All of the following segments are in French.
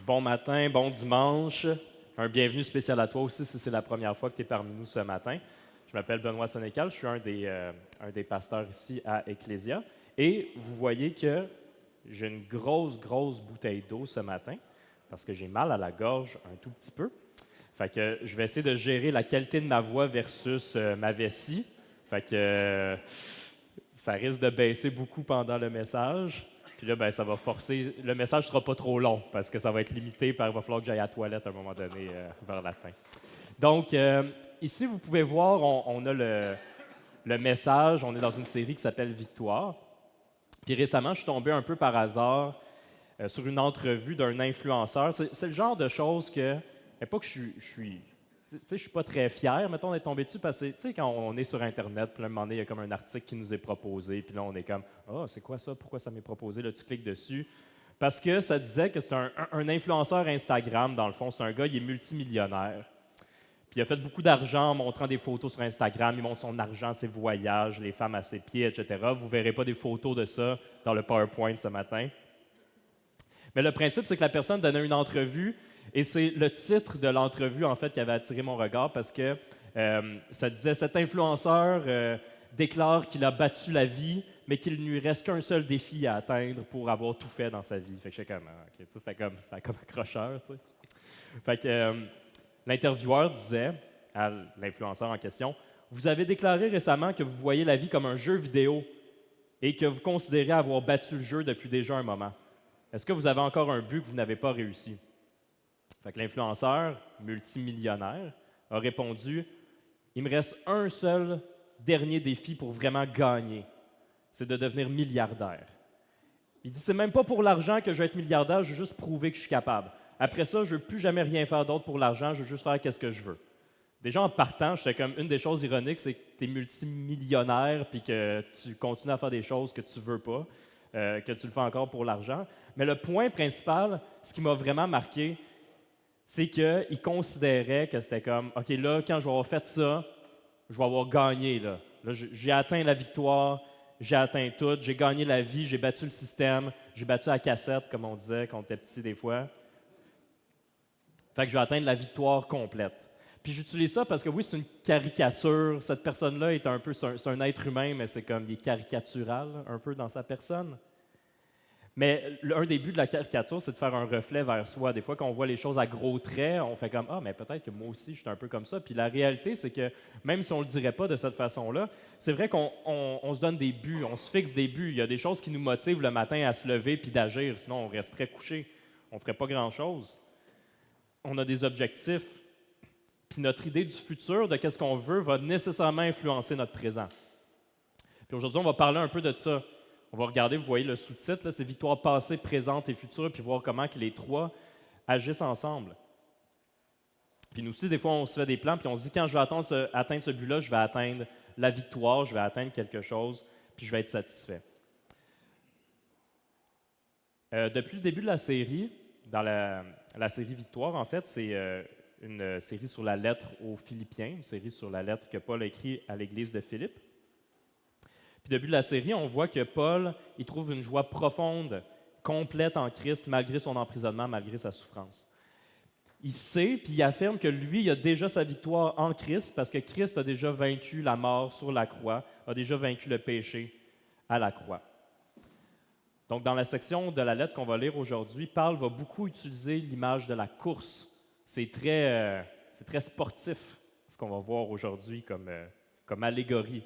Bon matin, bon dimanche. Un bienvenue spécial à toi aussi si c'est la première fois que tu es parmi nous ce matin. Je m'appelle Benoît Sonécal, je suis un des pasteurs ici à Ecclésia. Et vous voyez que j'ai une grosse bouteille d'eau ce matin parce que j'ai mal à la gorge un tout petit peu. Fait que je vais essayer de gérer la qualité de ma voix versus ma vessie. Fait que ça risque de baisser beaucoup pendant le message. Puis là, ben, ça va forcer. Le message ne sera pas trop long parce que ça va être limité par. Il va falloir que j'aille à la toilette à un moment donné vers la fin. Donc, ici, vous pouvez voir, on a le message. On est dans une série qui s'appelle Victoire. Puis récemment, je suis tombé un peu par hasard sur une entrevue d'un influenceur. C'est le genre de choses que. Mais pas que je suis pas très fier, mettons, d'être tombé dessus parce que, tu sais, quand on est sur Internet, puis à un moment donné, il y a comme un article qui nous est proposé, puis là, on est comme, ah, c'est quoi ça? Pourquoi ça m'est proposé? Là, tu cliques dessus. Parce que ça disait que c'est un influenceur Instagram, dans le fond. C'est un gars, il est multimillionnaire. Puis il a fait beaucoup d'argent en montrant des photos sur Instagram. Il montre son argent, ses voyages, les femmes à ses pieds, etc. Vous ne verrez pas des photos de ça dans le PowerPoint ce matin. Mais le principe, c'est que la personne donnait une entrevue, et c'est le titre de l'entrevue, en fait, qui avait attiré mon regard parce que ça disait « Cet influenceur déclare qu'il a battu la vie, mais qu'il ne lui reste qu'un seul défi à atteindre pour avoir tout fait dans sa vie. » Fait que j'étais comme, OK, c'était comme accrocheur, tu sais. Fait que l'intervieweur disait à l'influenceur en question « Vous avez déclaré récemment que vous voyez la vie comme un jeu vidéo et que vous considérez avoir battu le jeu depuis déjà un moment. Est-ce que vous avez encore un but que vous n'avez pas réussi? » Fait que l'influenceur, multimillionnaire, a répondu « Il me reste un seul dernier défi pour vraiment gagner, c'est de devenir milliardaire. » Il dit « C'est même pas pour l'argent que je vais être milliardaire, je veux juste prouver que je suis capable. Après ça, je ne veux plus jamais rien faire d'autre pour l'argent, je veux juste faire ce que je veux. » Déjà en partant, j'étais comme une des choses ironiques, c'est que tu es multimillionnaire puis que tu continues à faire des choses que tu veux pas, que tu le fais encore pour l'argent. Mais le point principal, ce qui m'a vraiment marqué, c'est qu'il considérait que c'était comme, OK, là, quand je vais avoir fait ça, je vais avoir gagné. Là, j'ai atteint la victoire, j'ai atteint tout, j'ai gagné la vie, j'ai battu le système, j'ai battu la cassette, comme on disait quand on était petit des fois. Fait que je vais atteindre la victoire complète. Puis j'utilise ça parce que oui, c'est une caricature. Cette personne-là est un peu, c'est un être humain, mais c'est comme, il est caricatural un peu dans sa personne. Mais un des buts de la caricature, c'est de faire un reflet vers soi. Des fois, quand on voit les choses à gros traits, on fait comme « Ah, mais peut-être que moi aussi, je suis un peu comme ça. » Puis la réalité, c'est que même si on ne le dirait pas de cette façon-là, c'est vrai qu'on se donne des buts, on se fixe des buts. Il y a des choses qui nous motivent le matin à se lever puis d'agir, sinon on resterait couché. On ne ferait pas grand-chose. On a des objectifs. Puis notre idée du futur, de qu'est-ce qu'on veut, va nécessairement influencer notre présent. Puis aujourd'hui, on va parler un peu de ça. On va regarder, vous voyez le sous-titre, là, c'est Victoire passée, présente et future, puis voir comment que les trois agissent ensemble. Puis nous aussi, des fois, on se fait des plans, puis on se dit, quand je vais atteindre ce but-là, je vais atteindre la victoire, je vais atteindre quelque chose, puis je vais être satisfait. Depuis le début de la série, dans la série Victoire, en fait, c'est une série sur la lettre aux Philippiens, une série sur la lettre que Paul a écrite à l'église de Philippe. Puis, au début de la série, on voit que Paul, il trouve une joie profonde, complète en Christ, malgré son emprisonnement, malgré sa souffrance. Il sait, puis il affirme que lui, il a déjà sa victoire en Christ, parce que Christ a déjà vaincu la mort sur la croix, a déjà vaincu le péché à la croix. Donc, dans la section de la lettre qu'on va lire aujourd'hui, Paul va beaucoup utiliser l'image de la course. C'est très sportif, ce qu'on va voir aujourd'hui comme allégorie.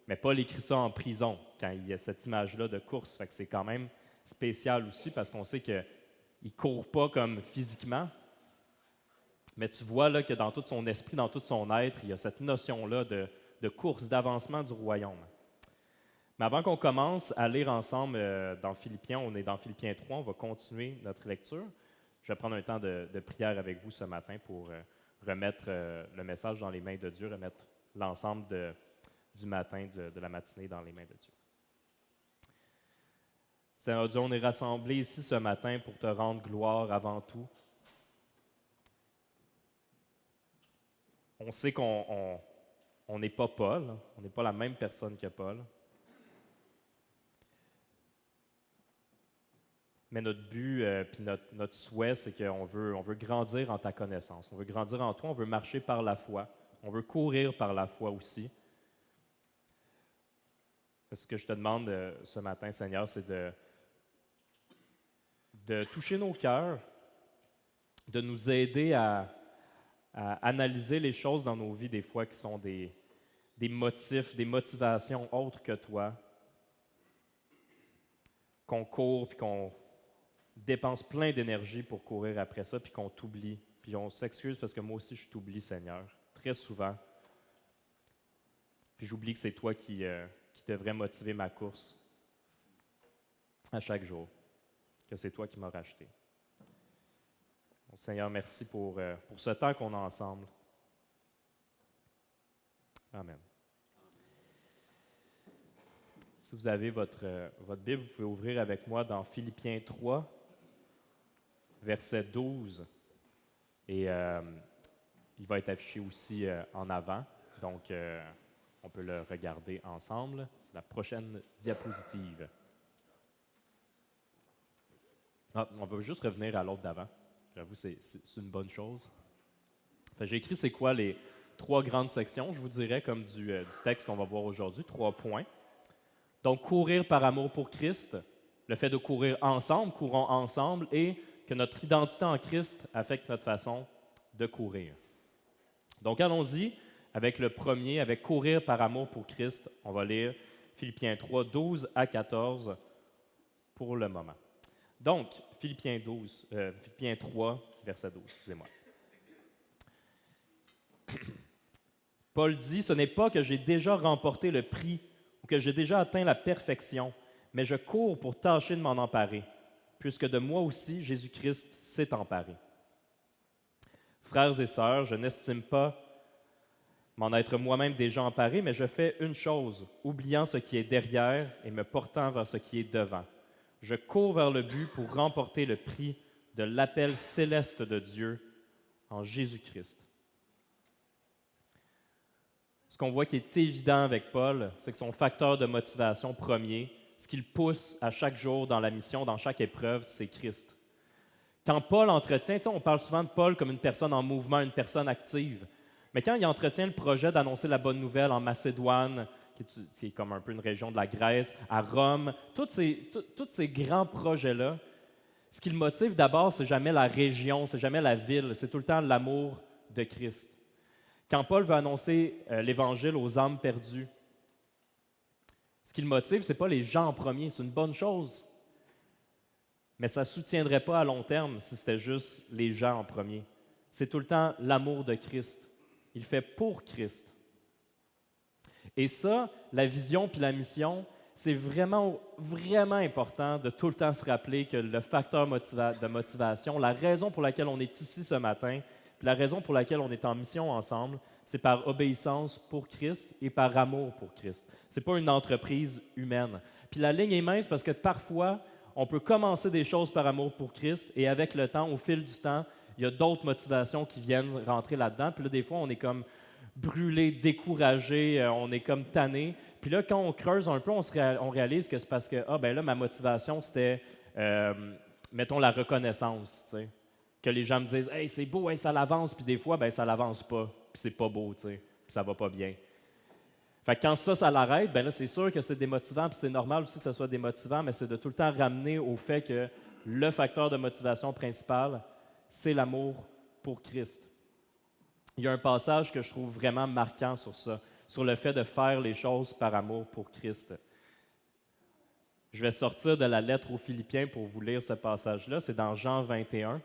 Mais Paul écrit ça en prison, quand il y a cette image-là de course. Fait que c'est quand même spécial aussi, parce qu'on sait qu'il ne court pas comme physiquement, mais tu vois là, que dans tout son esprit, dans tout son être, il y a cette notion-là de course, d'avancement du royaume. Mais avant qu'on commence à lire ensemble dans Philippiens, on est dans Philippiens 3, on va continuer notre lecture. Je vais prendre un temps de prière avec vous ce matin pour remettre le message dans les mains de Dieu, remettre l'ensemble du matin, de la matinée dans les mains de Dieu. Seigneur Dieu, on est rassemblés ici ce matin pour te rendre gloire avant tout. On sait qu'on n'est pas Paul, on n'est pas la même personne que Paul. Mais notre but, puis notre souhait, c'est qu'on veut grandir en ta connaissance. On veut grandir en toi, on veut marcher par la foi. On veut courir par la foi aussi. Ce que je te demande ce matin, Seigneur, c'est de toucher nos cœurs, de nous aider à analyser les choses dans nos vies des fois qui sont des motifs, des motivations autres que toi, qu'on court puis qu'on dépense plein d'énergie pour courir après ça, puis qu'on t'oublie. Puis on s'excuse parce que moi aussi, je t'oublie, Seigneur, très souvent. Puis j'oublie que c'est toi qui devrais motiver ma course à chaque jour, que c'est toi qui m'as racheté. Bon, Seigneur, merci pour ce temps qu'on a ensemble. Amen. Si vous avez votre Bible, vous pouvez ouvrir avec moi dans Philippiens 3, verset 12. Et il va être affiché aussi en avant. Donc, on peut le regarder ensemble. C'est la prochaine diapositive. Ah, on va juste revenir à l'autre d'avant. J'avoue, c'est une bonne chose. J'ai écrit c'est quoi les 3 grandes sections, je vous dirais, comme du texte qu'on va voir aujourd'hui, 3 points. Donc, courir par amour pour Christ, le fait de courir ensemble, courons ensemble, et que notre identité en Christ affecte notre façon de courir. Donc, allons-y avec le premier, avec courir par amour pour Christ. On va lire Philippiens 3, 12 à 14 pour le moment. Donc, Philippiens 3, verset 12, excusez-moi. Paul dit, « Ce n'est pas que j'ai déjà remporté le prix ou que j'ai déjà atteint la perfection, mais je cours pour tâcher de m'en emparer, puisque de moi aussi Jésus-Christ s'est emparé. Frères et sœurs, je n'estime pas m'en être moi-même déjà emparé, mais je fais une chose, oubliant ce qui est derrière et me portant vers ce qui est devant. Je cours vers le but pour remporter le prix de l'appel céleste de Dieu en Jésus-Christ. » Ce qu'on voit qui est évident avec Paul, c'est que son facteur de motivation premier, ce qui le pousse à chaque jour dans la mission, dans chaque épreuve, c'est Christ. Quand Paul entretient, on parle souvent de Paul comme une personne en mouvement, une personne active, mais quand il entretient le projet d'annoncer la bonne nouvelle en Macédoine, qui est comme un peu une région de la Grèce, à Rome, tous ces grands projets-là, ce qui le motive d'abord, c'est jamais la région, c'est jamais la ville, c'est tout le temps l'amour de Christ. Quand Paul veut annoncer l'Évangile aux âmes perdues, ce qui le motive, ce n'est pas les gens en premier, c'est une bonne chose. Mais ça ne soutiendrait pas à long terme si c'était juste les gens en premier. C'est tout le temps l'amour de Christ. Il fait pour Christ. Et ça, la vision puis la mission, c'est vraiment, vraiment important de tout le temps se rappeler que le facteur de motivation, la raison pour laquelle on est ici ce matin, puis la raison pour laquelle on est en mission ensemble, c'est par obéissance pour Christ et par amour pour Christ. Ce n'est pas une entreprise humaine. Puis la ligne est mince parce que parfois, on peut commencer des choses par amour pour Christ et avec le temps, au fil du temps, il y a d'autres motivations qui viennent rentrer là-dedans. Puis là, des fois, on est comme brûlé, découragé, on est comme tanné. Puis là, quand on creuse un peu, on réalise que c'est parce que, là, ma motivation, c'était, mettons, la reconnaissance, tu sais. Que les gens me disent « Hey, c'est beau, hey, ça l'avance », puis des fois, ça l'avance pas, puis c'est pas beau, tu sais, puis ça va pas bien. Fait que quand ça l'arrête, là, c'est sûr que c'est démotivant, puis c'est normal aussi que ça soit démotivant, mais c'est de tout le temps ramener au fait que le facteur de motivation principal, c'est l'amour pour Christ. Il y a un passage que je trouve vraiment marquant sur ça, sur le fait de faire les choses par amour pour Christ. Je vais sortir de la lettre aux Philippiens pour vous lire ce passage-là, c'est dans Jean 21.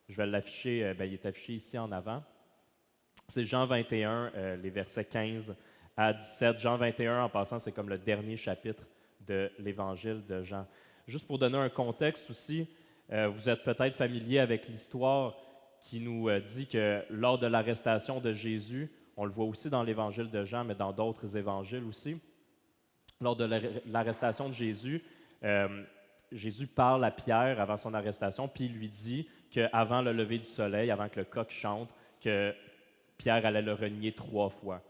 Je vais l'afficher, il est affiché ici en avant. C'est Jean 21, les versets 15 à 17. Jean 21, en passant, c'est comme le dernier chapitre de l'Évangile de Jean. Juste pour donner un contexte aussi, vous êtes peut-être familier avec l'histoire qui nous dit que lors de l'arrestation de Jésus, on le voit aussi dans l'Évangile de Jean, mais dans d'autres évangiles aussi, lors de l'arrestation de Jésus, Jésus parle à Pierre avant son arrestation, puis il lui dit qu'avant le lever du soleil, avant que le coq chante, que Pierre allait le renier 3 fois.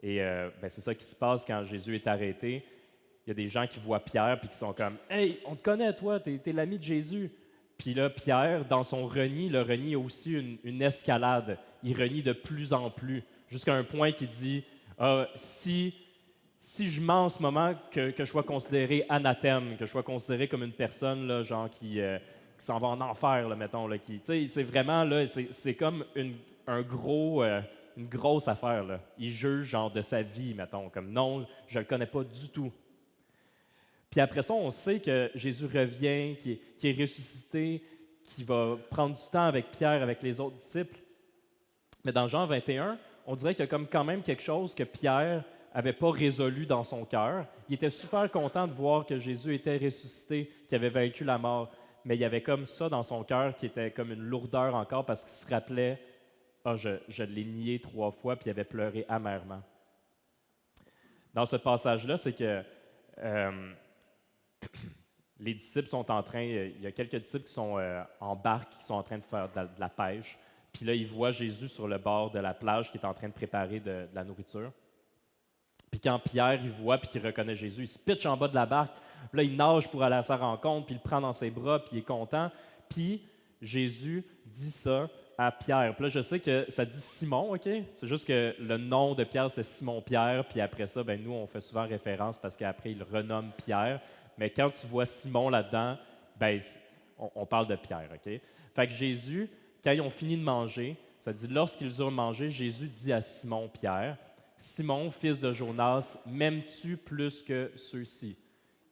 Et c'est ça qui se passe quand Jésus est arrêté. il y a des gens qui voient Pierre puis qui sont comme « Hey, on te connaît, toi, t'es l'ami de Jésus. » Puis là, Pierre, dans son renie, le renie a aussi une escalade. Il renie de plus en plus, jusqu'à un point qu'il dit ah, si je mens en ce moment, que je sois considéré anathème, que je sois considéré comme une personne là, genre qui s'en va en enfer, là, mettons. Là, c'est vraiment, là, c'est comme une grosse affaire. Là. Il juge genre de sa vie, mettons, comme non, je ne le connais pas du tout. Puis après ça, on sait que Jésus revient, qu'il est ressuscité, qu'il va prendre du temps avec Pierre, avec les autres disciples. Mais dans Jean 21, on dirait qu'il y a comme quand même quelque chose que Pierre n'avait pas résolu dans son cœur. Il était super content de voir que Jésus était ressuscité, qu'il avait vaincu la mort. Mais il y avait comme ça dans son cœur qui était comme une lourdeur encore parce qu'il se rappelait « Ah, je l'ai nié 3 fois », puis il avait pleuré amèrement. Dans ce passage-là, c'est que les disciples sont en train, il y a quelques disciples qui sont en barque, qui sont en train de faire de la pêche. Puis là, ils voient Jésus sur le bord de la plage qui est en train de préparer de la nourriture. Puis quand Pierre, il voit puis qu'il reconnaît Jésus, il se pitche en bas de la barque. Puis là, il nage pour aller à sa rencontre, puis il le prend dans ses bras, puis il est content. Puis Jésus dit ça à Pierre. Puis là, je sais que ça dit Simon, OK? C'est juste que le nom de Pierre, c'est Simon-Pierre. Puis après ça, ben nous, on fait souvent référence parce qu'après, il renomme Pierre. Mais quand tu vois Simon là-dedans, ben, on parle de Pierre, OK? Fait que Jésus, quand ils ont fini de manger, ça dit, lorsqu'ils eurent mangé, Jésus dit à Simon-Pierre, « Simon, fils de Jonas, m'aimes-tu plus que ceux-ci? »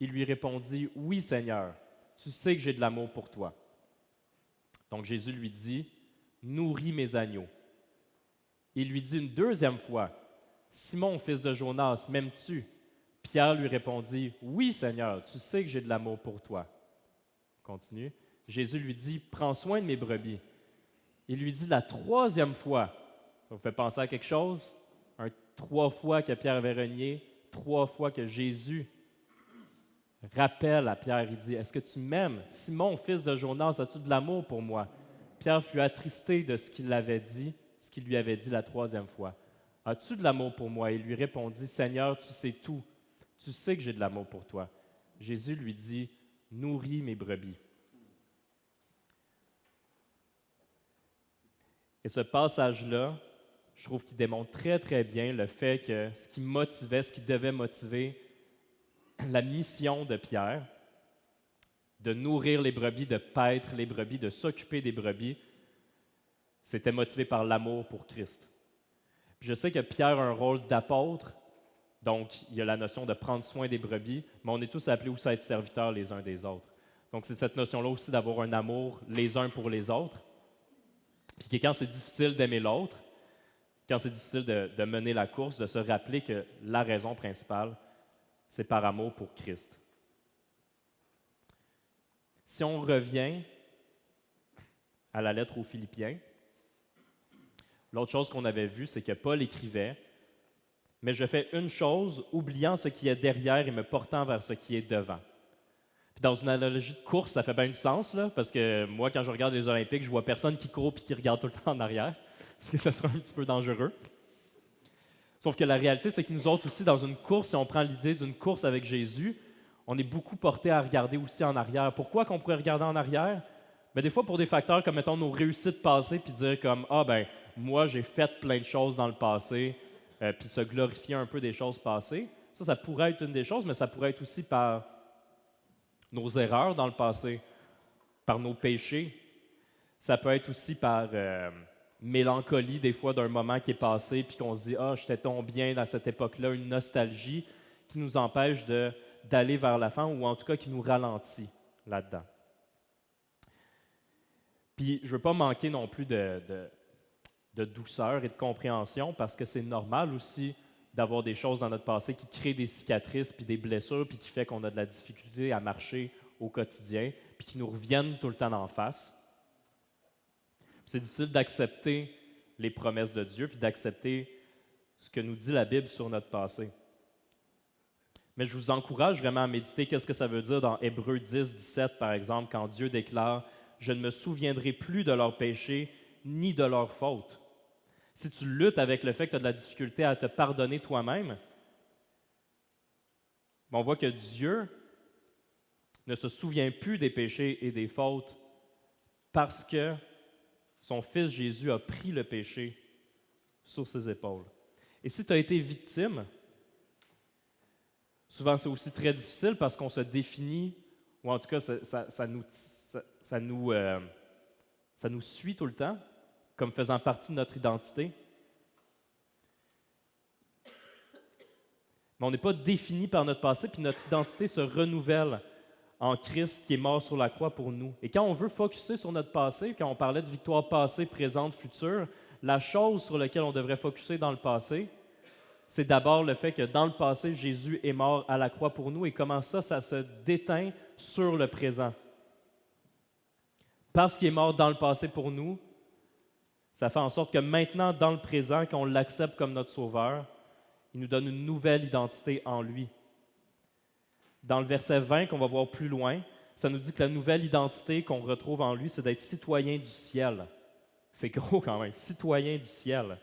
Il lui répondit, « Oui, Seigneur, tu sais que j'ai de l'amour pour toi. » Donc Jésus lui dit, « Nourris mes agneaux. » Il lui dit une deuxième fois, « Simon, fils de Jonas, m'aimes-tu? » Pierre lui répondit, « Oui, Seigneur, tu sais que j'ai de l'amour pour toi. » Continue. Jésus lui dit, « Prends soin de mes brebis. » Il lui dit la troisième fois, ça vous fait penser à quelque chose? 3 fois que Pierre avait renié, 3 fois que Jésus rappelle à Pierre, il dit, « Est-ce que tu m'aimes? Simon, fils de Jonas, as-tu de l'amour pour moi? » Pierre fut attristé de ce qu'il avait dit, ce qu'il lui avait dit la troisième fois. « As-tu de l'amour pour moi? » Il lui répondit, « Seigneur, tu sais tout. Tu sais que j'ai de l'amour pour toi. » Jésus lui dit, « Nourris mes brebis. » Et ce passage-là, je trouve qu'il démontre très, très bien le fait que ce qui motivait, ce qui devait motiver la mission de Pierre, de nourrir les brebis, de paître les brebis, de s'occuper des brebis, c'était motivé par l'amour pour Christ. Puis je sais que Pierre a un rôle d'apôtre, donc il y a la notion de prendre soin des brebis, mais on est tous appelés aussi à être serviteurs les uns des autres. Donc c'est cette notion-là aussi d'avoir un amour les uns pour les autres, puis que quand c'est difficile d'aimer l'autre, quand c'est difficile de mener la course, de se rappeler que la raison principale, c'est par amour pour Christ. Si on revient à la lettre aux Philippiens, l'autre chose qu'on avait vue, c'est que Paul écrivait « Mais je fais une chose, oubliant ce qui est derrière et me portant vers ce qui est devant. » Puis dans une analogie de course, ça fait bien du sens, là, parce que moi, quand je regarde les Olympiques, je vois personne qui court et qui regarde tout le temps en arrière, parce que ça serait un petit peu dangereux. Sauf que la réalité, c'est que nous autres aussi, dans une course, si on prend l'idée d'une course avec Jésus, on est beaucoup porté à regarder aussi en arrière. Pourquoi qu'on pourrait regarder en arrière? Bien, des fois, pour des facteurs comme, mettons, nos réussites passées, puis dire comme, ah ben, moi, j'ai fait plein de choses dans le passé, puis se glorifier un peu des choses passées. Ça pourrait être une des choses, mais ça pourrait être aussi par nos erreurs dans le passé, par nos péchés. Ça peut être aussi par mélancolie, des fois, d'un moment qui est passé, puis qu'on se dit « Ah, j'étais donc bien dans cette époque-là », une nostalgie qui nous empêche d'aller vers la fin, ou en tout cas qui nous ralentit là-dedans. Puis, je ne veux pas manquer non plus de douceur et de compréhension, parce que c'est normal aussi d'avoir des choses dans notre passé qui créent des cicatrices, puis des blessures, puis qui fait qu'on a de la difficulté à marcher au quotidien, puis qui nous reviennent tout le temps en face. C'est difficile d'accepter les promesses de Dieu, puis d'accepter ce que nous dit la Bible sur notre passé. Mais je vous encourage vraiment à méditer qu'est-ce que ça veut dire dans Hébreux 10, 17, par exemple, quand Dieu déclare « Je ne me souviendrai plus de leurs péchés, ni de leurs fautes ». Si tu luttes avec le fait que tu as de la difficulté à te pardonner toi-même, Mais on voit que Dieu ne se souvient plus des péchés et des fautes parce que son Fils Jésus a pris le péché sur ses épaules. Et si tu as été victime, souvent c'est aussi très difficile parce qu'on se définit, ou en tout cas ça nous suit tout le temps, comme faisant partie de notre identité. Mais on n'est pas défini par notre passé, puis notre identité se renouvelle en Christ qui est mort sur la croix pour nous. Et quand on veut focusser sur notre passé, quand on parlait de victoire passée, présente, future, la chose sur laquelle on devrait focusser dans le passé, c'est d'abord le fait que dans le passé, Jésus est mort à la croix pour nous et comment ça se déteint sur le présent. Parce qu'il est mort dans le passé pour nous, ça fait en sorte que maintenant, dans le présent, qu'on l'accepte comme notre Sauveur, il nous donne une nouvelle identité en lui. Dans le verset 20, qu'on va voir plus loin, ça nous dit que la nouvelle identité qu'on retrouve en lui, c'est d'être citoyen du ciel. C'est gros quand même, citoyen du ciel.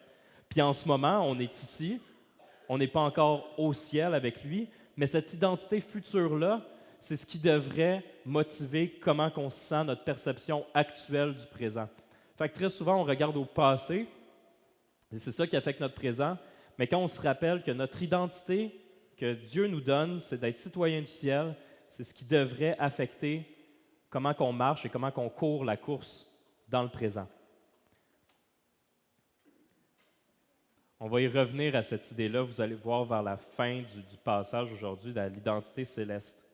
Puis en ce moment, on est ici, on n'est pas encore au ciel avec lui, mais cette identité future-là, c'est ce qui devrait motiver comment on sent notre perception actuelle du présent. Fait que très souvent, on regarde au passé, et c'est ça qui affecte notre présent, mais quand on se rappelle que notre identité que Dieu nous donne, c'est d'être citoyen du ciel, c'est ce qui devrait affecter comment on marche et comment on court la course dans le présent. On va y revenir à cette idée-là, vous allez voir vers la fin du passage aujourd'hui, de l'identité céleste.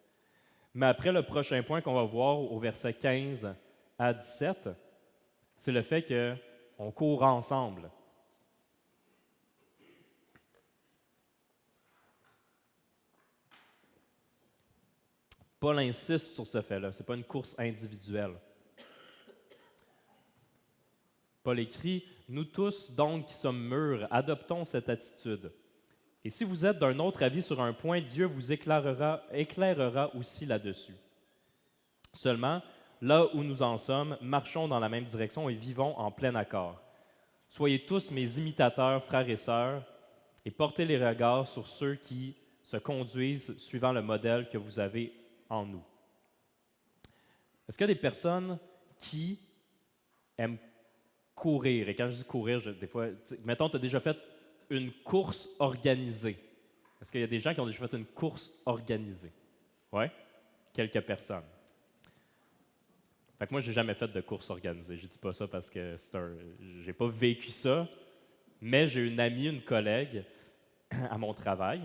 Mais après, le prochain point qu'on va voir au verset 15 à 17, c'est le fait qu'on court ensemble. Paul insiste sur ce fait-là, ce n'est pas une course individuelle. Paul écrit « Nous tous, donc, qui sommes mûrs, adoptons cette attitude. Et si vous êtes d'un autre avis sur un point, Dieu vous éclairera aussi là-dessus. Seulement, là où nous en sommes, marchons dans la même direction et vivons en plein accord. Soyez tous mes imitateurs, frères et sœurs, et portez les regards sur ceux qui se conduisent suivant le modèle que vous avez en nous. » Est-ce qu'il y a des personnes qui aiment courir? Et quand je dis courir, des fois, mettons, tu as déjà fait une course organisée. Est-ce qu'il y a des gens qui ont déjà fait une course organisée? Oui? Quelques personnes. Fait que moi, je n'ai jamais fait de course organisée. Je ne dis pas ça parce que je n'ai pas vécu ça, mais j'ai une amie, une collègue à mon travail,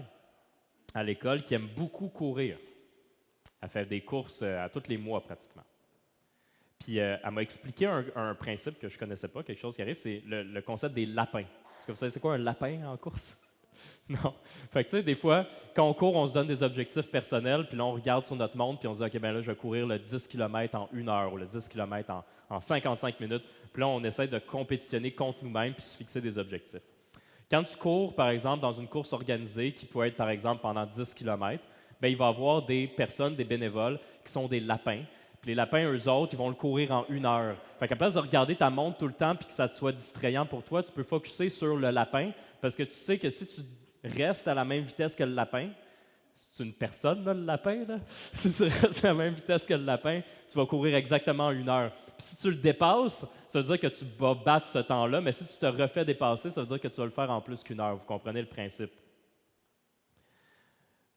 à l'école, qui aime beaucoup courir. Elle fait des courses à tous les mois pratiquement. Puis elle m'a expliqué un principe que je ne connaissais pas, quelque chose qui arrive, c'est le concept des lapins. Est-ce que vous savez c'est quoi un lapin en course? Non. Fait que tu sais, des fois, quand on court, on se donne des objectifs personnels, puis là, on regarde sur notre montre, puis on se dit, OK, ben là, je vais courir le 10 km en 1 heure ou le 10 km en 55 minutes. Puis là, on essaie de compétitionner contre nous-mêmes puis se fixer des objectifs. Quand tu cours, par exemple, dans une course organisée, qui peut être, par exemple, pendant 10 km, bien, il va y avoir des personnes, des bénévoles, qui sont des lapins. Puis les lapins, eux autres, ils vont le courir en 1 heure. Fait qu'à place de regarder ta montre tout le temps puis que ça te soit distrayant pour toi, tu peux focusser sur le lapin parce que tu sais que si tu restes à la même vitesse que le lapin, c'est une personne, là, le lapin, là? Si tu restes à la même vitesse que le lapin, tu vas courir exactement en 1 heure. Puis si tu le dépasses, ça veut dire que tu vas battre ce temps-là, mais si tu te refais dépasser, ça veut dire que tu vas le faire en plus qu'1 heure. Vous comprenez le principe?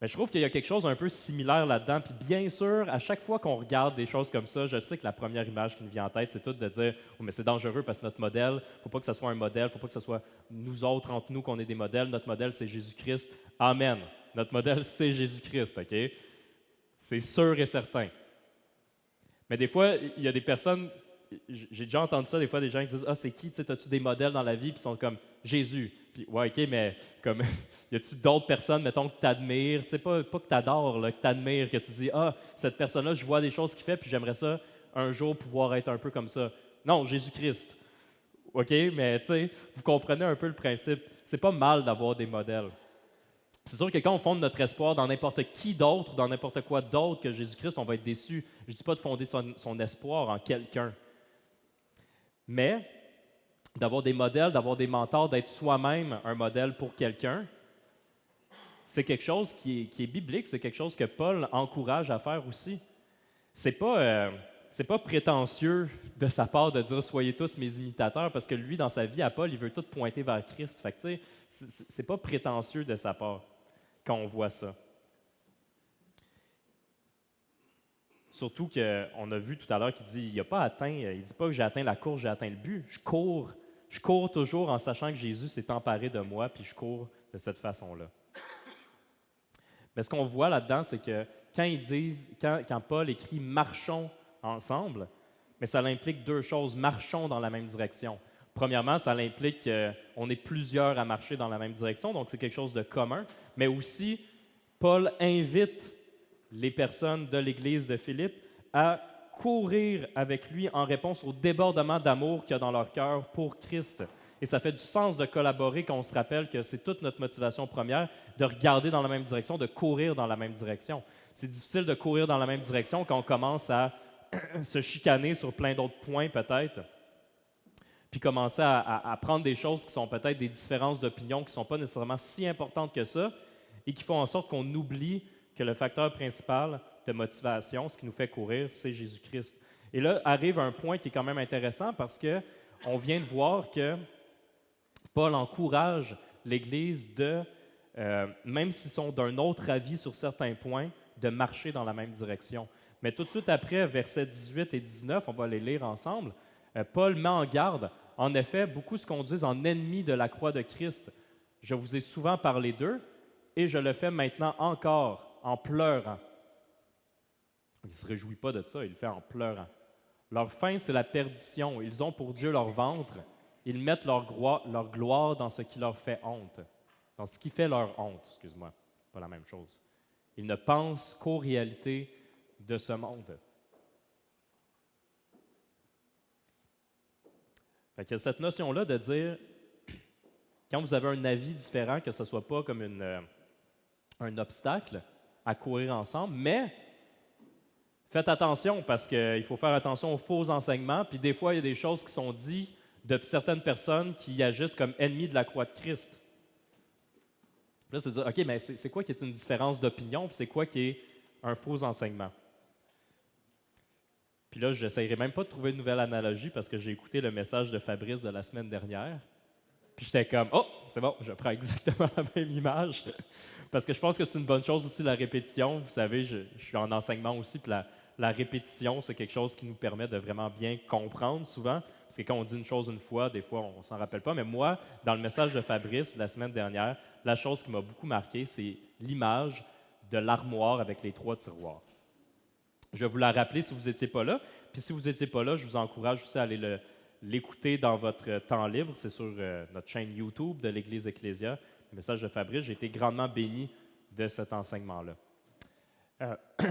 Mais je trouve qu'il y a quelque chose un peu similaire là-dedans. Puis bien sûr, à chaque fois qu'on regarde des choses comme ça, je sais que la première image qui me vient en tête, c'est toute de dire « Oh, mais c'est dangereux parce que notre modèle, il ne faut pas que ce soit un modèle, il ne faut pas que ce soit nous autres, entre nous, qu'on ait des modèles. Notre modèle, c'est Jésus-Christ. Amen. Notre modèle, c'est Jésus-Christ. OK? C'est sûr et certain. Mais des fois, il y a des personnes, j'ai déjà entendu ça, des fois, des gens qui disent « Ah, c'est qui? Tu sais, as-tu des modèles dans la vie? » Puis ils sont comme « Jésus. » Puis « Ouais, OK, mais comme... » Y a-tu d'autres personnes, mettons, que tu admires, tu sais, pas que tu adores, que tu admires, que tu dis « Ah, cette personne-là, je vois des choses qu'il fait, puis j'aimerais ça un jour pouvoir être un peu comme ça. » Non, Jésus-Christ. OK, mais tu sais, vous comprenez un peu le principe. C'est pas mal d'avoir des modèles. C'est sûr que quand on fonde notre espoir dans n'importe qui d'autre, dans n'importe quoi d'autre que Jésus-Christ, on va être déçu. Je ne dis pas de fonder son espoir en quelqu'un. Mais d'avoir des modèles, d'avoir des mentors, d'être soi-même un modèle pour quelqu'un, c'est quelque chose qui est biblique, c'est quelque chose que Paul encourage à faire aussi. C'est pas prétentieux de sa part de dire soyez tous mes imitateurs, parce que lui, dans sa vie à Paul, il veut tout pointer vers Christ. Fait que, tu sais, c'est pas prétentieux de sa part quand on voit ça. Surtout qu'on a vu tout à l'heure qu'il dit il dit pas que j'ai atteint la course, j'ai atteint le but. Je cours toujours en sachant que Jésus s'est emparé de moi, puis je cours de cette façon-là. Mais ce qu'on voit là-dedans, c'est que quand Paul écrit marchons ensemble, mais ça implique deux choses. Marchons dans la même direction. Premièrement, ça implique qu'on est plusieurs à marcher dans la même direction, donc c'est quelque chose de commun. Mais aussi, Paul invite les personnes de l'Église de Philippe à courir avec lui en réponse au débordement d'amour qu'il y a dans leur cœur pour Christ. Et ça fait du sens de collaborer quand on se rappelle que c'est toute notre motivation première de regarder dans la même direction, de courir dans la même direction. C'est difficile de courir dans la même direction quand on commence à se chicaner sur plein d'autres points peut-être, puis commencer à prendre des choses qui sont peut-être des différences d'opinion qui ne sont pas nécessairement si importantes que ça et qui font en sorte qu'on oublie que le facteur principal de motivation, ce qui nous fait courir, c'est Jésus-Christ. Et là arrive un point qui est quand même intéressant parce qu'on vient de voir que Paul encourage l'Église même s'ils sont d'un autre avis sur certains points, de marcher dans la même direction. Mais tout de suite après, versets 18 et 19, on va les lire ensemble, Paul met en garde. En effet, beaucoup se conduisent en ennemis de la croix de Christ. Je vous ai souvent parlé d'eux et je le fais maintenant encore en pleurant. Il ne se réjouit pas de ça, il le fait en pleurant. Leur fin, c'est la perdition. Ils ont pour Dieu leur ventre. Ils mettent leur gloire dans ce qui leur fait honte. Dans ce qui fait leur honte, excuse-moi, pas la même chose. Ils ne pensent qu'aux réalités de ce monde. Fait qu'il y a cette notion-là de dire, quand vous avez un avis différent, que ce ne soit pas comme un obstacle à courir ensemble, mais faites attention parce qu'il faut faire attention aux faux enseignements, puis des fois, il y a des choses qui sont dites de certaines personnes qui agissent comme ennemis de la croix de Christ. Puis là, c'est de dire, OK, mais c'est quoi qui est une différence d'opinion, puis c'est quoi qui est un faux enseignement? Puis là, je n'essayerai même pas de trouver une nouvelle analogie parce que j'ai écouté le message de Fabrice de la semaine dernière. Puis j'étais comme, oh, c'est bon, je prends exactement la même image. Parce que je pense que c'est une bonne chose aussi, la répétition. Vous savez, je suis en enseignement aussi, puis la répétition, c'est quelque chose qui nous permet de vraiment bien comprendre souvent. Parce que quand on dit une chose une fois, des fois, on ne s'en rappelle pas. Mais moi, dans le message de Fabrice de la semaine dernière, la chose qui m'a beaucoup marqué, c'est l'image de l'armoire avec les 3 tiroirs. Je vais vous la rappeler si vous n'étiez pas là. Puis si vous n'étiez pas là, je vous encourage aussi à aller l'écouter dans votre temps libre. C'est sur notre chaîne YouTube de l'Église Ecclésia. Le message de Fabrice, j'ai été grandement béni de cet enseignement-là.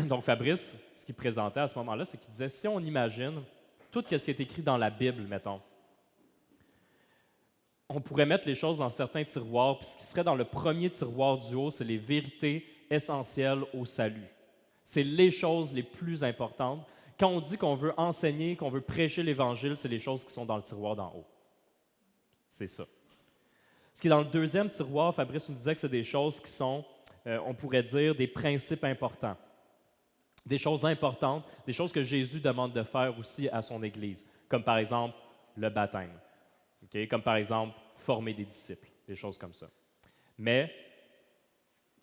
Donc Fabrice, ce qu'il présentait à ce moment-là, c'est qu'il disait, si on imagine tout ce qui est écrit dans la Bible, mettons, on pourrait mettre les choses dans certains tiroirs, puis ce qui serait dans le premier tiroir du haut, c'est les vérités essentielles au salut. C'est les choses les plus importantes. Quand on dit qu'on veut enseigner, qu'on veut prêcher l'Évangile, c'est les choses qui sont dans le tiroir d'en haut. C'est ça. Ce qui est dans le deuxième tiroir, Fabrice nous disait que c'est des choses qui sont, on pourrait dire, des principes importants. Des choses importantes, des choses que Jésus demande de faire aussi à son Église, comme par exemple le baptême, okay? Comme par exemple former des disciples, des choses comme ça. Mais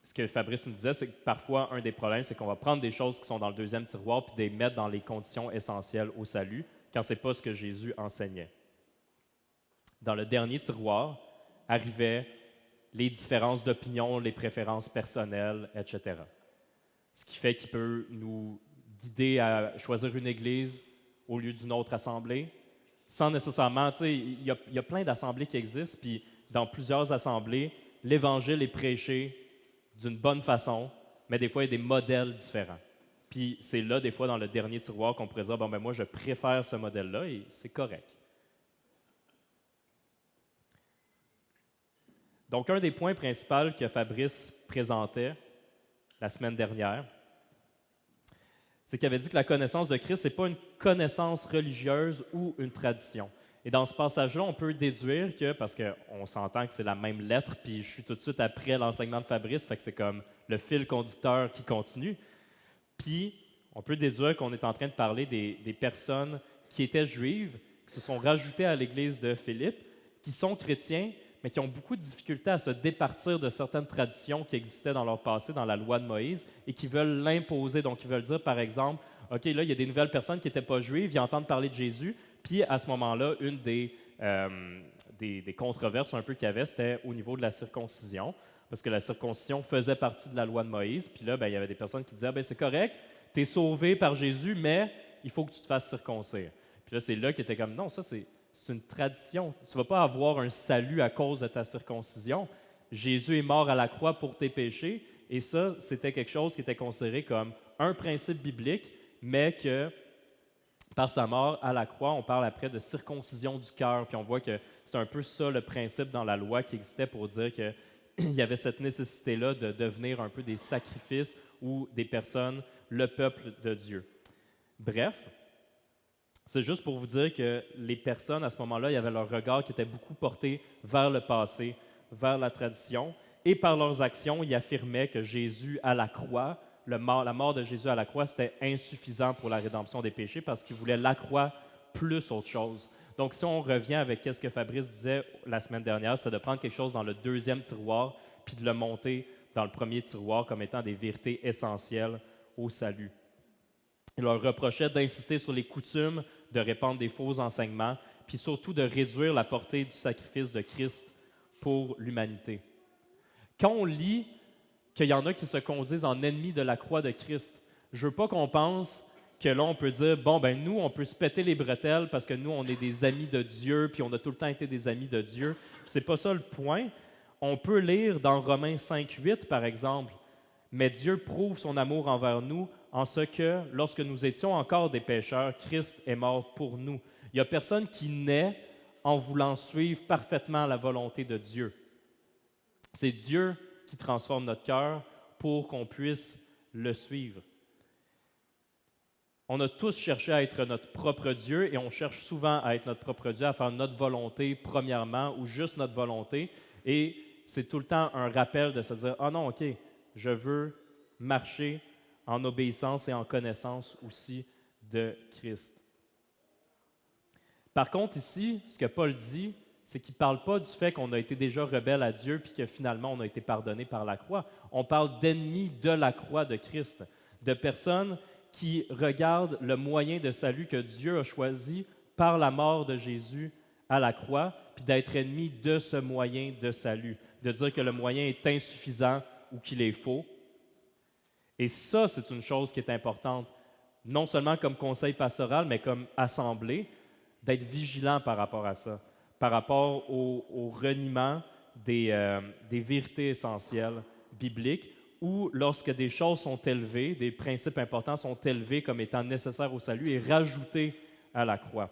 ce que Fabrice nous disait, c'est que parfois, un des problèmes, c'est qu'on va prendre des choses qui sont dans le deuxième tiroir puis les mettre dans les conditions essentielles au salut, quand ce n'est pas ce que Jésus enseignait. Dans le dernier tiroir arrivaient les différences d'opinion, les préférences personnelles, etc. Ce qui fait qu'il peut nous guider à choisir une église au lieu d'une autre assemblée, sans nécessairement, tu sais, il y a plein d'assemblées qui existent, puis dans plusieurs assemblées, l'Évangile est prêché d'une bonne façon, mais des fois, il y a des modèles différents. Puis c'est là, des fois, dans le dernier tiroir, qu'on pourrait dire, bon, ben moi, je préfère ce modèle-là, et c'est correct. Donc, un des points principaux que Fabrice présentait la semaine dernière, c'est qu'il avait dit que la connaissance de Christ, ce n'est pas une connaissance religieuse ou une tradition. Et dans ce passage-là, on peut déduire que, parce qu'on s'entend que c'est la même lettre, puis je suis tout de suite après l'enseignement de Fabrice, fait que c'est comme le fil conducteur qui continue. Puis, on peut déduire qu'on est en train de parler des personnes qui étaient juives, qui se sont rajoutées à l'Église de Philippe, qui sont chrétiens, mais qui ont beaucoup de difficultés à se départir de certaines traditions qui existaient dans leur passé, dans la loi de Moïse, et qui veulent l'imposer. Donc, ils veulent dire, par exemple, OK, là, il y a des nouvelles personnes qui n'étaient pas juives, ils entendent parler de Jésus, puis à ce moment-là, une des controverses un peu qu'il y avait, c'était au niveau de la circoncision, parce que la circoncision faisait partie de la loi de Moïse, puis là, il y avait des personnes qui disaient, c'est correct, tu es sauvé par Jésus, mais il faut que tu te fasses circoncire. Puis là, c'est là qui était comme, non, ça c'est une tradition. Tu ne vas pas avoir un salut à cause de ta circoncision. Jésus est mort à la croix pour tes péchés, et ça, c'était quelque chose qui était considéré comme un principe biblique, mais que par sa mort à la croix, on parle après de circoncision du cœur, puis on voit que c'est un peu ça le principe dans la loi qui existait pour dire qu'il y avait cette nécessité-là de devenir un peu des sacrifices ou des personnes, le peuple de Dieu. Bref, c'est juste pour vous dire que les personnes, à ce moment-là, il y avait leur regard qui était beaucoup porté vers le passé, vers la tradition, et par leurs actions, ils affirmaient que Jésus à la croix, la mort de Jésus à la croix, c'était insuffisant pour la rédemption des péchés parce qu'ils voulaient la croix plus autre chose. Donc, si on revient avec ce que Fabrice disait la semaine dernière, c'est de prendre quelque chose dans le deuxième tiroir puis de le monter dans le premier tiroir comme étant des vérités essentielles au salut. Il leur reprochait d'insister sur les coutumes, de répandre des faux enseignements, puis surtout de réduire la portée du sacrifice de Christ pour l'humanité. Quand on lit qu'il y en a qui se conduisent en ennemis de la croix de Christ, je ne veux pas qu'on pense que là, on peut dire, nous, on peut se péter les bretelles parce que nous, on est des amis de Dieu, puis on a tout le temps été des amis de Dieu. C'est pas ça le point. On peut lire dans Romains 5:8, par exemple, « Mais Dieu prouve son amour envers nous en ce que, lorsque nous étions encore des pécheurs, Christ est mort pour nous. » Il n'y a personne qui naît en voulant suivre parfaitement la volonté de Dieu. C'est Dieu qui transforme notre cœur pour qu'on puisse le suivre. On a tous cherché à être notre propre Dieu et on cherche souvent à être notre propre Dieu, à faire notre volonté premièrement ou juste notre volonté. Et c'est tout le temps un rappel de se dire « Ah non, OK, je veux marcher en obéissance et en connaissance aussi de Christ. » Par contre, ici, ce que Paul dit, c'est qu'il ne parle pas du fait qu'on a été déjà rebelle à Dieu puis que finalement on a été pardonné par la croix. On parle d'ennemis de la croix de Christ, de personnes qui regardent le moyen de salut que Dieu a choisi par la mort de Jésus à la croix, puis d'être ennemis de ce moyen de salut, de dire que le moyen est insuffisant ou qu'il est faux. Et ça, c'est une chose qui est importante, non seulement comme conseil pastoral, mais comme assemblée, d'être vigilant par rapport à ça, par rapport au reniement des vérités essentielles bibliques, ou lorsque des choses sont élevées, des principes importants sont élevés comme étant nécessaires au salut et rajoutés à la croix.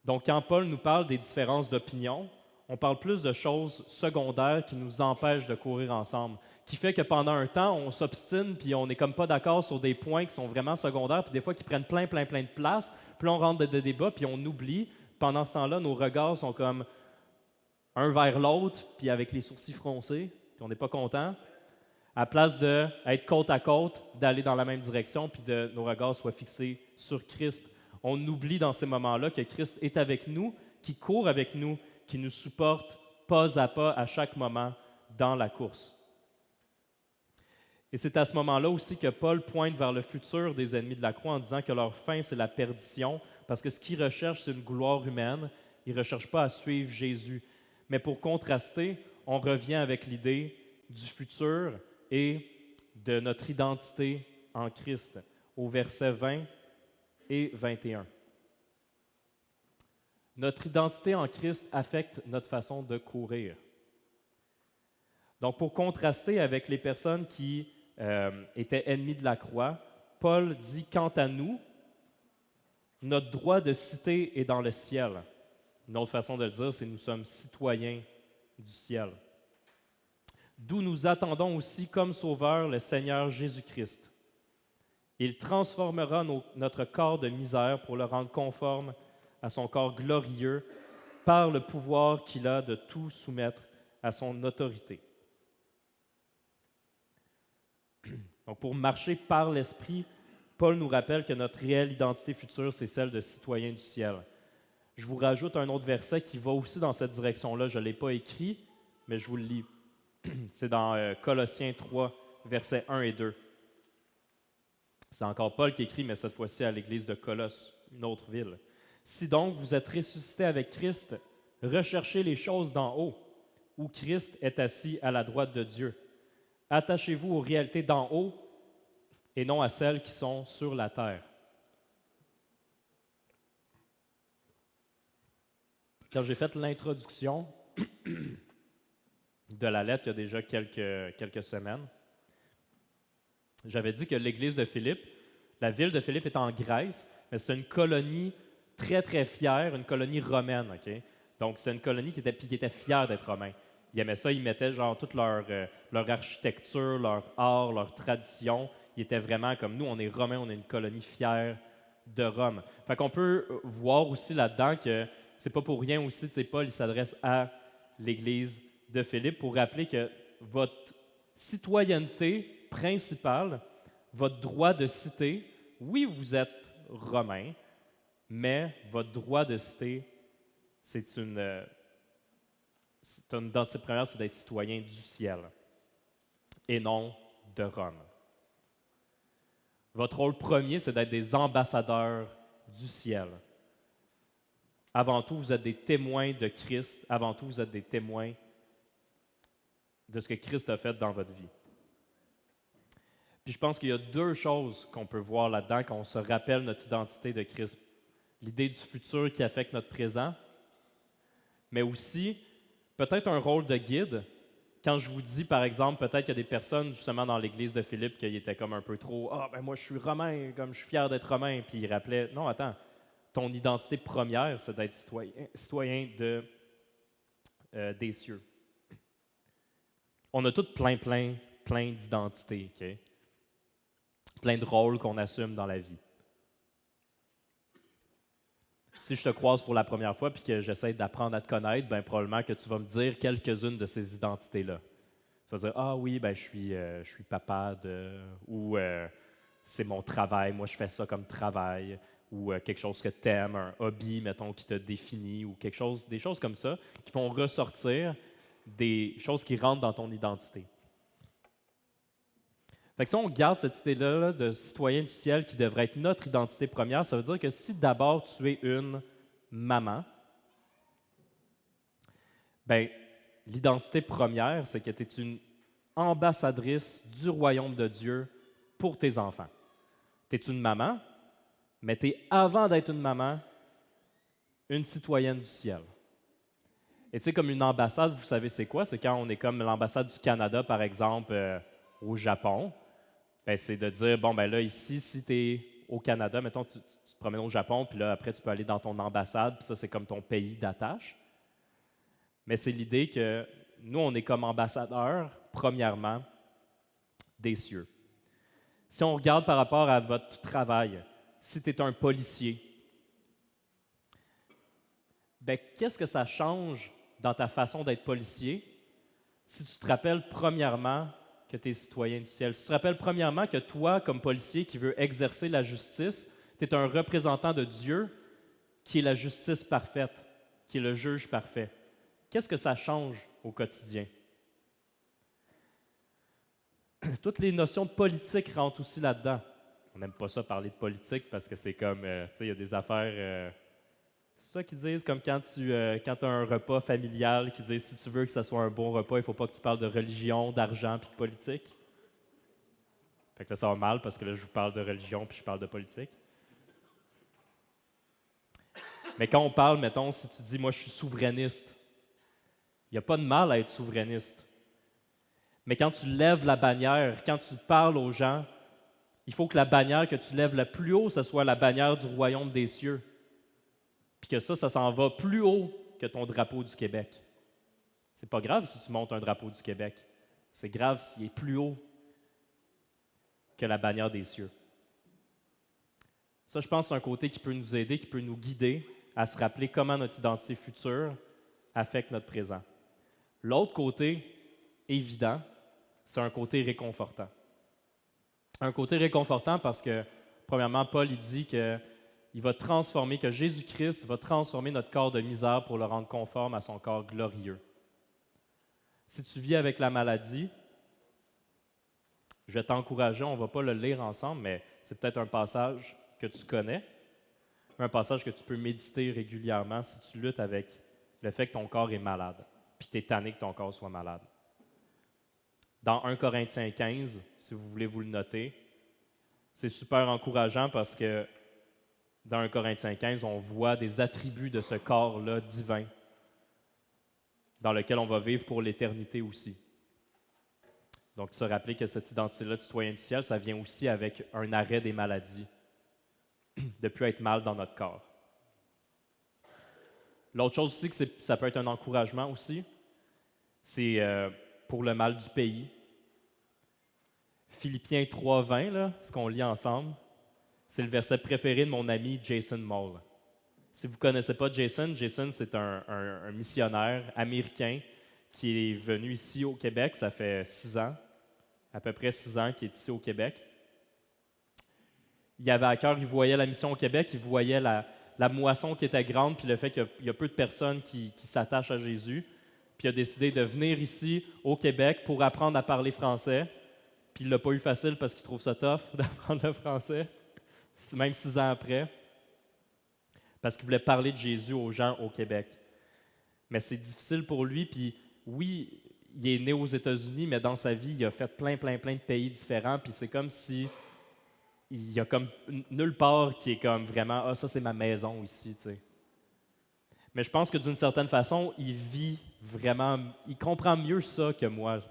Donc, quand Paul nous parle des différences d'opinion, on parle plus de choses secondaires qui nous empêchent de courir ensemble, qui fait que pendant un temps, on s'obstine puis on n'est comme pas d'accord sur des points qui sont vraiment secondaires, puis des fois qui prennent plein de place, puis là, on rentre dans des débats, puis on oublie. Pendant ce temps-là, nos regards sont comme un vers l'autre, puis avec les sourcils froncés, puis on n'est pas content. À place d'être côte à côte, d'aller dans la même direction, puis que nos regards soient fixés sur Christ. On oublie dans ces moments-là que Christ est avec nous, qui court avec nous, qui nous supporte pas à chaque moment dans la course. Et c'est à ce moment-là aussi que Paul pointe vers le futur des ennemis de la croix en disant que leur fin, c'est la perdition, parce que ce qu'ils recherchent, c'est une gloire humaine. Ils ne recherchent pas à suivre Jésus. Mais pour contraster, on revient avec l'idée du futur et de notre identité en Christ, au verset 20 et 21. Notre identité en Christ affecte notre façon de courir. Donc, pour contraster avec les personnes qui étaient ennemis de la croix, Paul dit « Quant à nous, notre droit de cité est dans le ciel. » Une autre façon de le dire, c'est « Nous sommes citoyens du ciel. » D'où nous attendons aussi comme sauveur le Seigneur Jésus-Christ. Il transformera notre corps de misère pour le rendre conforme à son corps glorieux par le pouvoir qu'il a de tout soumettre à son autorité. Donc, pour marcher par l'Esprit, Paul nous rappelle que notre réelle identité future, c'est celle de citoyen du ciel. Je vous rajoute un autre verset qui va aussi dans cette direction-là. Je ne l'ai pas écrit, mais je vous le lis. C'est dans Colossiens 3, versets 1 et 2. C'est encore Paul qui écrit, mais cette fois-ci à l'église de Colosse, une autre ville. « Si donc vous êtes ressuscités avec Christ, recherchez les choses d'en haut, où Christ est assis à la droite de Dieu. Attachez-vous aux réalités d'en haut et non à celles qui sont sur la terre. » Quand j'ai fait l'introduction de la lettre il y a déjà quelques semaines, j'avais dit que l'église de Philippe, la ville de Philippe est en Grèce, mais c'est une colonie très, très fière, une colonie romaine. Okay? Donc, c'est une colonie qui était fière d'être romain. Ils aimaient ça, ils mettaient genre toute leur architecture, leur art, leur tradition. Ils étaient vraiment comme nous, on est romains, on est une colonie fière de Rome. Fait qu'on peut voir aussi là-dedans que c'est pas pour rien aussi, tu sais, Paul, il s'adresse à l'église de Philippe pour rappeler que votre citoyenneté principale, votre droit de cité, oui, vous êtes romain, mais votre droit de cité, c'est une identité première, c'est d'être citoyen du ciel et non de Rome. Votre rôle premier, c'est d'être des ambassadeurs du ciel. Avant tout, vous êtes des témoins de Christ. Avant tout, vous êtes des témoins de ce que Christ a fait dans votre vie. Puis je pense qu'il y a deux choses qu'on peut voir là-dedans quand on se rappelle notre identité de Christ. L'idée du futur qui affecte notre présent, mais aussi peut-être un rôle de guide. Quand je vous dis, par exemple, peut-être qu'il y a des personnes justement dans l'église de Philippe qui étaient comme un peu trop « Ah, ben moi je suis romain, comme je suis fier d'être romain », puis ils rappelaient « Non, attends, ton identité première, c'est d'être citoyen des cieux. » On a tous plein d'identités, okay? Plein de rôles qu'on assume dans la vie. Si je te croise pour la première fois puis que j'essaie d'apprendre à te connaître, ben probablement que tu vas me dire quelques-unes de ces identités-là. Tu vas dire « Ah oui, ben je suis papa de... » ou c'est mon travail, moi je fais ça comme travail. Ou quelque chose que tu aimes, un hobby, mettons, qui te définit, ou quelque chose, des choses comme ça, qui vont ressortir des choses qui rentrent dans ton identité. Fait que si on garde cette idée-là de citoyen du ciel qui devrait être notre identité première, ça veut dire que si d'abord tu es une maman, ben l'identité première, c'est que tu es une ambassadrice du royaume de Dieu pour tes enfants. Tu es une maman, mais tu es, avant d'être une maman, une citoyenne du ciel. Et tu sais, comme une ambassade, vous savez c'est quoi? C'est quand on est comme l'ambassade du Canada, par exemple, au Japon. Ben, c'est de dire, bon, ben là, ici, si tu es au Canada, mettons, tu te promènes au Japon, puis là, après, tu peux aller dans ton ambassade, puis ça, c'est comme ton pays d'attache. Mais c'est l'idée que nous, on est comme ambassadeurs, premièrement, des cieux. Si on regarde par rapport à votre travail, si tu es un policier, ben, qu'est-ce que ça change dans ta façon d'être policier si tu te rappelles premièrement que tu es citoyen du ciel? Si tu te rappelles premièrement que toi, comme policier qui veut exercer la justice, tu es un représentant de Dieu qui est la justice parfaite, qui est le juge parfait. Qu'est-ce que ça change au quotidien? Toutes les notions de politique rentrent aussi là-dedans. On n'aime pas ça parler de politique parce que c'est comme, tu sais, il y a des affaires, c'est ça qu'ils disent, comme quand tu as un repas familial, qui disent si tu veux que ça soit un bon repas, il ne faut pas que tu parles de religion, d'argent puis de politique. Fait que là, ça va mal parce que là, je vous parle de religion puis je parle de politique. Mais quand on parle, mettons, si tu dis, moi, je suis souverainiste, il n'y a pas de mal à être souverainiste. Mais quand tu lèves la bannière, quand tu parles aux gens, il faut que la bannière que tu lèves le plus haut, ce soit la bannière du royaume des cieux. Puis que ça s'en va plus haut que ton drapeau du Québec. C'est pas grave si tu montes un drapeau du Québec. C'est grave s'il est plus haut que la bannière des cieux. Ça, je pense, c'est un côté qui peut nous aider, qui peut nous guider à se rappeler comment notre identité future affecte notre présent. L'autre côté, évident, c'est un côté réconfortant. Un côté réconfortant parce que, premièrement, Paul il dit qu'il va transformer, que Jésus-Christ va transformer notre corps de misère pour le rendre conforme à son corps glorieux. Si tu vis avec la maladie, je vais t'encourager, on ne va pas le lire ensemble, mais c'est peut-être un passage que tu connais, un passage que tu peux méditer régulièrement si tu luttes avec le fait que ton corps est malade, puis que tu es tanné que ton corps soit malade. Dans 1 Corinthiens 15, si vous voulez vous le noter, c'est super encourageant parce que dans 1 Corinthiens 15, on voit des attributs de ce corps-là divin dans lequel on va vivre pour l'éternité aussi. Donc, se rappeler que cette identité-là de citoyen du ciel, ça vient aussi avec un arrêt des maladies, de ne plus être mal dans notre corps. L'autre chose aussi, ça peut être un encouragement aussi, c'est pour le mal du pays. Philippiens 3,20, là, ce qu'on lit ensemble, c'est le verset préféré de mon ami Jason Moll. Si vous ne connaissez pas Jason, c'est un missionnaire américain qui est venu ici au Québec, ça fait 6 ans, à peu près 6 ans qu'il est ici au Québec. Il avait à cœur, il voyait la mission au Québec, il voyait la moisson qui était grande, puis le fait qu'il y a peu de personnes qui s'attachent à Jésus. Puis il a décidé de venir ici au Québec pour apprendre à parler français. Puis il ne l'a pas eu facile parce qu'il trouve ça tough d'apprendre le français, même 6 ans après, parce qu'il voulait parler de Jésus aux gens au Québec. Mais c'est difficile pour lui, puis oui, il est né aux États-Unis, mais dans sa vie, il a fait plein de pays différents, puis c'est comme si il y a comme nulle part qui est comme vraiment « Ah, ça c'est ma maison ici », tu sais. Mais je pense que d'une certaine façon, il vit vraiment, il comprend mieux ça que moi,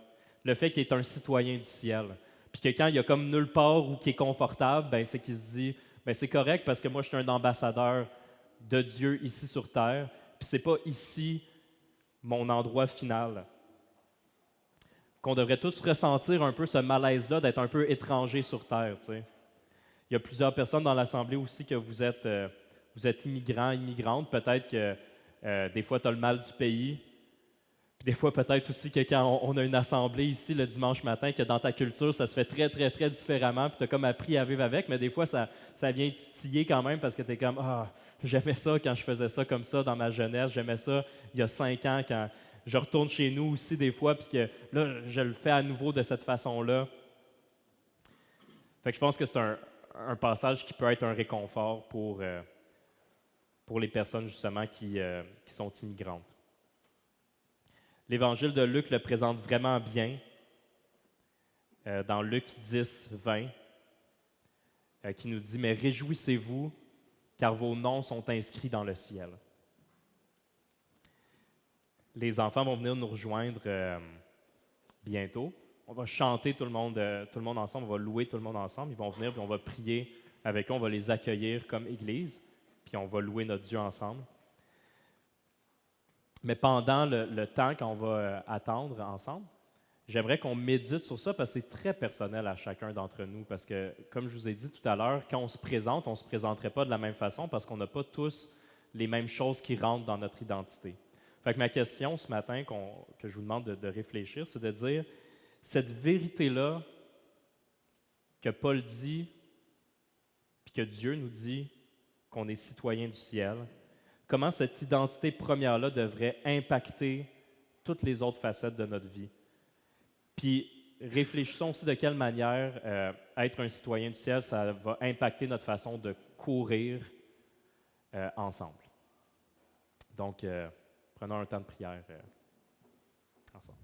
le fait qu'il est un citoyen du ciel. Puis que quand il y a comme nulle part où qui est confortable, ben c'est qu'il se dit ben c'est correct parce que moi je suis un ambassadeur de Dieu ici sur terre, puis c'est pas ici mon endroit final. Qu'on devrait tous ressentir un peu ce malaise-là d'être un peu étranger sur terre, tu sais. Il y a plusieurs personnes dans l'Assemblée aussi que vous êtes immigrants, immigrantes. Peut-être que des fois, tu as le mal du pays. Puis des fois, peut-être aussi que quand on a une assemblée ici le dimanche matin, que dans ta culture, ça se fait très différemment, puis tu as comme appris à vivre avec, mais des fois, ça vient titiller quand même parce que tu es comme « Ah, j'aimais ça quand je faisais ça comme ça dans ma jeunesse, j'aimais ça il y a 5 ans quand je retourne chez nous aussi des fois, puis que là, je le fais à nouveau de cette façon-là. » Fait que je pense que c'est un passage qui peut être un réconfort pour les personnes justement qui sont immigrantes. L'Évangile de Luc le présente vraiment bien dans Luc 10, 20, qui nous dit « Mais réjouissez-vous, car vos noms sont inscrits dans le ciel. » Les enfants vont venir nous rejoindre bientôt. On va chanter tout le monde ensemble, on va louer tout le monde ensemble. Ils vont venir, puis on va prier avec eux, on va les accueillir comme Église, puis on va louer notre Dieu ensemble. Mais pendant le temps qu'on va attendre ensemble, j'aimerais qu'on médite sur ça parce que c'est très personnel à chacun d'entre nous. Parce que, comme je vous ai dit tout à l'heure, quand on se présente, on ne se présenterait pas de la même façon parce qu'on n'a pas tous les mêmes choses qui rentrent dans notre identité. Fait que ma question ce matin que je vous demande de réfléchir, c'est de dire, cette vérité-là que Paul dit, puis que Dieu nous dit qu'on est citoyen du ciel, comment cette identité première-là devrait impacter toutes les autres facettes de notre vie. Puis réfléchissons aussi de quelle manière être un citoyen du ciel, ça va impacter notre façon de courir ensemble. Donc, prenons un temps de prière ensemble.